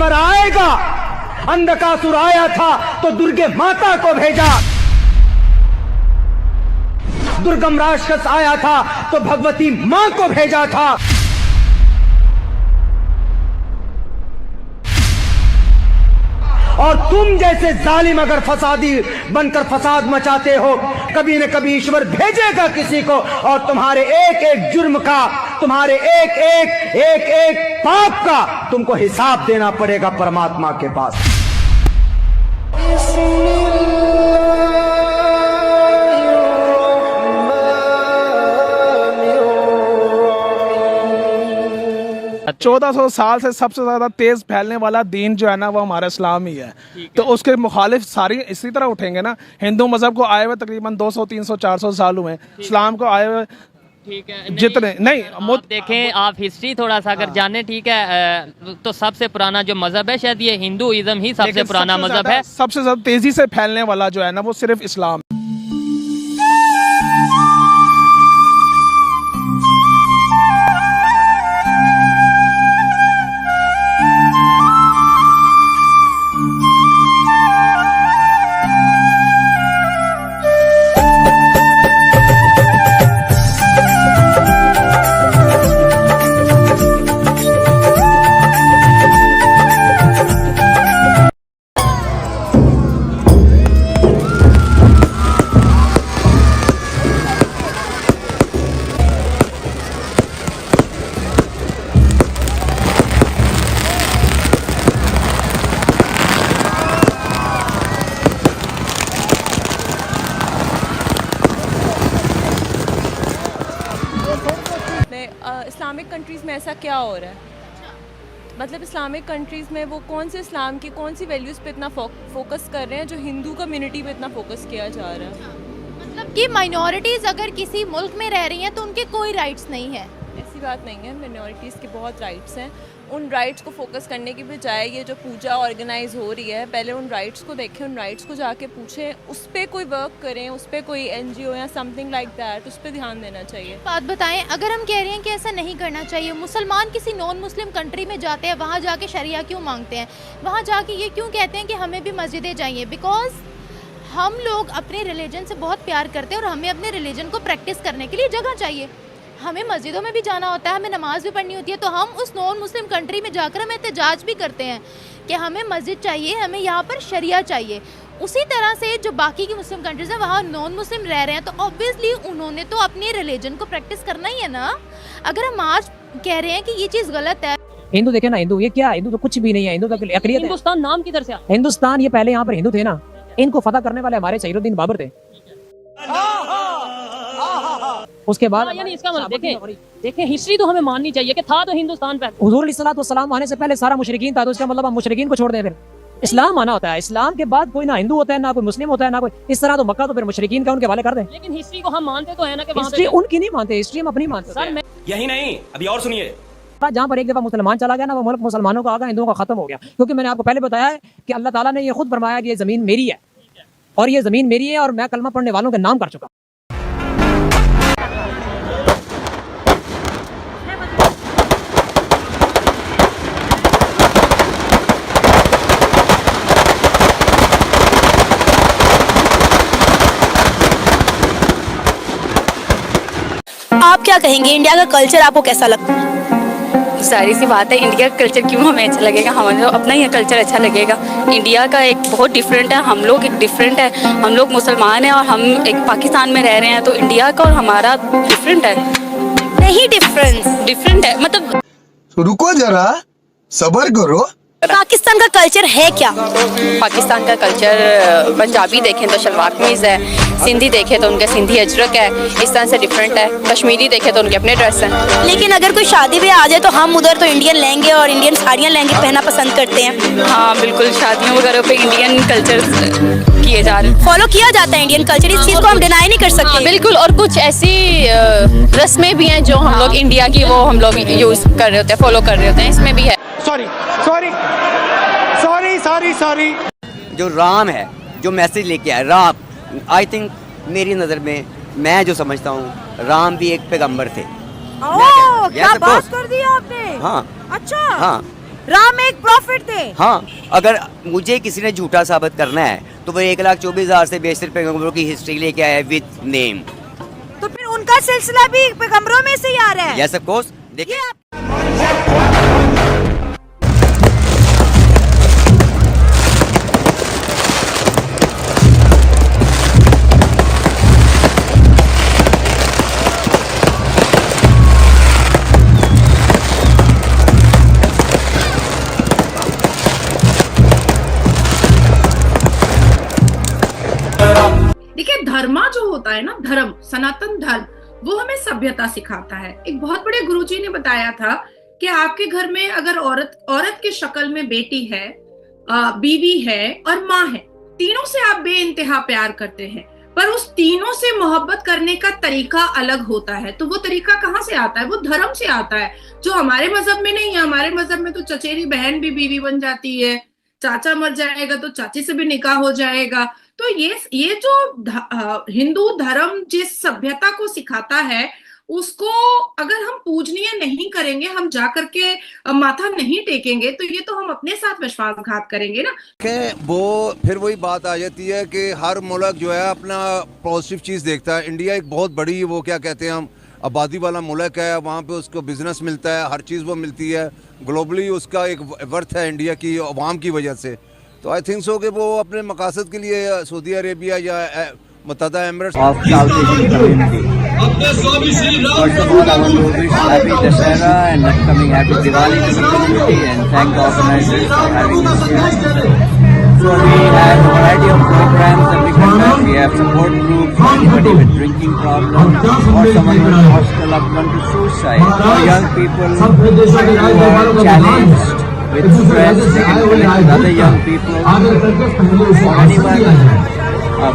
अगर आएगा, अंधकासुर आया था तो दुर्गे माता को भेजा, दुर्गम राक्षस आया था तो भगवती मां को भेजा था। और तुम जैसे जालिम अगर फसादी बनकर फसाद मचाते हो, कभी न कभी ईश्वर भेजेगा किसी को, और तुम्हारे एक एक जुर्म का, तुम्हारे एक पाप का तुमको हिसाब देना पड़ेगा परमात्मा के पास। चौदह 1400 साल से सबसे ज्यादा तेज फैलने वाला दीन जो है ना वो हमारा इस्लाम ही है। तो उसके मुखालिफ सारी इसी तरह उठेंगे ना। हिंदू मजहब को आए हुए तकरीबन 200 300 400 साल हुए, इस्लाम को आए हुए ठीक है जितने नहीं आप देखें, आप हिस्ट्री थोड़ा सा अगर जाने, ठीक है, तो सबसे पुराना जो मजहब है शायद ये हिंदुइज्म ही सबसे पुराना मजहब है। सबसे ज्यादा तेजी से फैलने वाला जो है ना वो सिर्फ इस्लाम। इस्लामिक कंट्रीज़ में ऐसा क्या हो रहा है? मतलब इस्लामिक कंट्रीज़ में वो कौन से इस्लाम की कौन सी वैल्यूज़ पे इतना फोकस कर रहे हैं जो हिंदू कम्युनिटी पे इतना फोकस किया जा रहा है? मतलब कि माइनॉरिटीज़ अगर किसी मुल्क में रह रही हैं तो उनके कोई राइट्स नहीं है। ऐसी बात नहीं है, मिनॉरिटीज़ के बहुत राइट्स हैं। उन राइट्स को फोकस करने की बजाय ये जो पूजा ऑर्गेनाइज हो रही है, पहले उन राइट्स को देखें, उन राइट्स को जाके पूछें, उस पर कोई वर्क करें, उस पर कोई NGO या समथिंग लाइक दैट, उस पर ध्यान देना चाहिए। बात बताएं, अगर हम कह रहे हैं कि ऐसा नहीं करना चाहिए, मुसलमान किसी नॉन मुस्लिम कंट्री में जाते हैं, वहाँ जाके शरिया क्यों मांगते हैं? वहाँ जाके ये क्यों कहते हैं कि हमें भी मस्जिदें चाहिए? बिकॉज हम लोग अपने रिलीजन से बहुत प्यार करते हैं और हमें अपने रिलीजन को प्रैक्टिस करने के लिए जगह चाहिए। हमें मस्जिदों में भी जाना होता है, हमें नमाज भी पढ़नी होती है, तो हम उस नॉन मुस्लिम कंट्री में जाकर हम एहतजाज भी करते हैं कि हमें मस्जिद चाहिए, हमें यहाँ पर शरिया चाहिए। उसी तरह से जो बाकी की मुस्लिम कंट्रीज़ हैं वहाँ नॉन मुस्लिम रह रहे हैं, तो ऑब्वियसली उन्होंने तो अपने रिलीजन को प्रैक्टिस करना ही है ना। अगर हम आज कह रहे हैं कि ये चीज़ गलत है, हिंदू देखे ना, हिंदू ये क्या है? हिंदू तो कुछ भी नहीं है। हिंदू तो अकलियत है। हिंदुस्तान नाम किधर से आया? हिंदुस्तान ये पहले यहाँ पर हिंदू थे ना, इनको फतह करने वाले हमारे सईरुद्दीन बाबर थे। उसके बाद यानी इसका मतलब देखें हिस्ट्री तो हमें माननी चाहिए कि था तो हिंदुस्तान पे। हुजूर अलैहिस्सलातु वस्सलाम आने से पहले सारा मुशरिकीन था, तो इसका मतलब हम मुशरिकीन को छोड़ दें। फिर इस्लाम आना होता है, इस्लाम के बाद कोई ना हिंदू होता है ना कोई मुस्लिम होता है ना कोई इस तरह, तो मक्का तो फिर मुशरिकीन का उनके हवाले कर दें। लेकिन हिस्ट्री को हम मानते तो है ना कि हिस्ट्री उनकी नहीं मानते, हिस्ट्री हम अपनी मानते हैं। यही नहीं, अभी और सुनिए। जहाँ पर एक दफा मुसलमान चला गया ना, वो मुल्क मुसलमानों का आगा हिंदुओं का खत्म हो गया। क्योंकि मैंने आपको पहले बताया है कि अल्लाह ताला ने ये खुद फरमाया कि ये जमीन मेरी है, और ये जमीन मेरी है, और मैं कलमा पढ़ने वालों के नाम कर चुका। आप क्या कहेंगे, इंडिया का कल्चर आपको कैसा लगता है? सारी सी बात है, इंडिया का कल्चर क्यों हमें अच्छा लगेगा? हमें तो अपना ही कल्चर अच्छा लगेगा। इंडिया का एक बहुत डिफरेंट है, हम लोग एक डिफरेंट है, हम लोग मुसलमान हैं और हम एक पाकिस्तान में रह रहे हैं, तो इंडिया का और हमारा डिफरेंट है। नहीं डिफरेंट है, मतलब रुको जरा, सब्र करो। पाकिस्तान का कल्चर है क्या? पाकिस्तान का कल्चर पंजाबी देखें तो शलवार कमीज है, सिंधी देखें तो उनका सिंधी अजरक है, इस तरह से डिफरेंट है। कश्मीरी देखें तो उनके अपने ड्रेस हैं। लेकिन अगर कोई शादी में आ जाए तो हम उधर तो इंडियन लहंगे और इंडियन साड़ियाँ लहंगे पहनना पसंद करते हैं। हाँ बिल्कुल, शादियों वगैरह पे इंडियन कल्चर किए जा रहे हैं, फॉलो किया जाता है इंडियन कल्चर, इस चीज़ को हम डिनाई नहीं कर सकते। बिल्कुल। और कुछ ऐसी रस्में भी हैं जो हम लोग इंडिया की वो हम लोग यूज कर रहे होते हैं, फॉलो कर रहे होते हैं, इसमें भी है। सॉरी। जो राम है, जो मैसेज लेके आया राम, आई थिंक मेरी नज़र में, मैं जो समझता हूँ, राम भी एक पैगंबर थे। क्या बात कर दी आपने। हाँ अच्छा। हाँ, राम एक प्रॉफिट थे। हाँ, अगर मुझे किसी ने झूठा साबित करना है तो वो 1,24,000 से बेशतर पैगंबरों की हिस्ट्री लेके आया है विद नेम। तो फिर उनका सिलसिला भी पैगंबरों में से ही आ रहा है। Yes of course. देखिए देखिए, धर्मा जो होता है ना, धर्म, सनातन धर्म, वो हमें सभ्यता सिखाता है। एक बहुत बड़े गुरुजी ने बताया था कि आपके घर में अगर औरत की शक्ल में बेटी है, बीवी है और माँ है, तीनों से आप बेइंतहा प्यार करते हैं, पर उस तीनों से मोहब्बत करने का तरीका अलग होता है। तो वो तरीका कहाँ से आता है? वो धर्म से आता है, जो हमारे मजहब में नहीं है। हमारे मजहब में तो चचेरी बहन भी बीवी बन जाती है, चाचा मर जाएगा तो चाची से भी निकाह हो जाएगा। तो ये जो हिंदू धर्म जिस सभ्यता को सिखाता है, उसको अगर हम पूजनीय नहीं करेंगे, हम जाकर के माथा नहीं टेकेंगे, तो ये तो हम अपने साथ विश्वासघात करेंगे ना। वो फिर वही बात आ जाती है कि हर मुल्क जो है अपना पॉजिटिव चीज़ देखता है। इंडिया एक बहुत बड़ी, वो क्या कहते हैं हम, आबादी वाला मुल्क है। वहाँ पे उसको बिजनेस मिलता है, हर चीज़ वो मिलती है। ग्लोबली उसका एक वर्थ है इंडिया की अवाम की वजह से। तो आई थिंक सो कि वो अपने मकासद के लिए सऊदी अरेबिया या मुत्तहदा Emirates of South Asian community. First of all, I want to wish happy Dussehra and upcoming happy Diwali to the community and thank the organizers for having us here. So we have a variety of programs that we conduct. We have support groups for anybody with drinking problems or someone who has lost a loved one to suicide, or young people who are challenged with stress, they can connect with other young people, or anyone,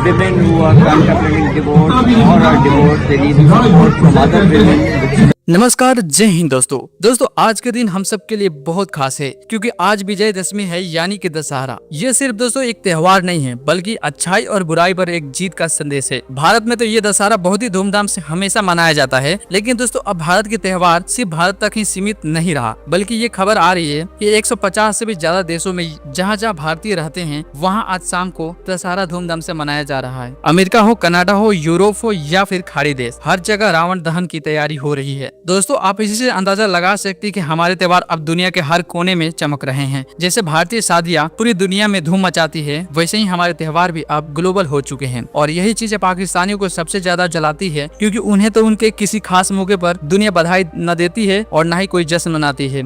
women who are contemplating divorce or are divorced, they need support from other women. नमस्कार, जय हिंद दोस्तों आज के दिन हम सब के लिए बहुत खास है, क्योंकि आज विजयदशमी है, यानी कि दशहरा। ये सिर्फ दोस्तों एक त्योहार नहीं है, बल्कि अच्छाई और बुराई पर एक जीत का संदेश है। भारत में तो ये दशहरा बहुत ही धूमधाम से हमेशा मनाया जाता है, लेकिन दोस्तों अब भारत के त्योहार सिर्फ भारत तक ही सीमित नहीं रहा, बल्कि ये खबर आ रही है कि 150 से भी ज्यादा देशों में जहाँ जहाँ भारतीय रहते हैं, वहाँ आज शाम को दशहरा धूमधाम से मनाया जा रहा है। अमेरिका हो, कनाडा हो, यूरोप हो या फिर खाड़ी देश, हर जगह रावण दहन की तैयारी हो रही है। दोस्तों आप इसी से अंदाजा लगा सकते हैं कि हमारे त्योहार अब दुनिया के हर कोने में चमक रहे हैं। जैसे भारतीय शादियां पूरी दुनिया में धूम मचाती है, वैसे ही हमारे त्योहार भी अब ग्लोबल हो चुके हैं। और यही चीजें पाकिस्तानियों को सबसे ज्यादा जलाती है, क्योंकि उन्हें तो उनके किसी खास मौके पर दुनिया बधाई न देती है और न ही कोई जश्न मनाती है।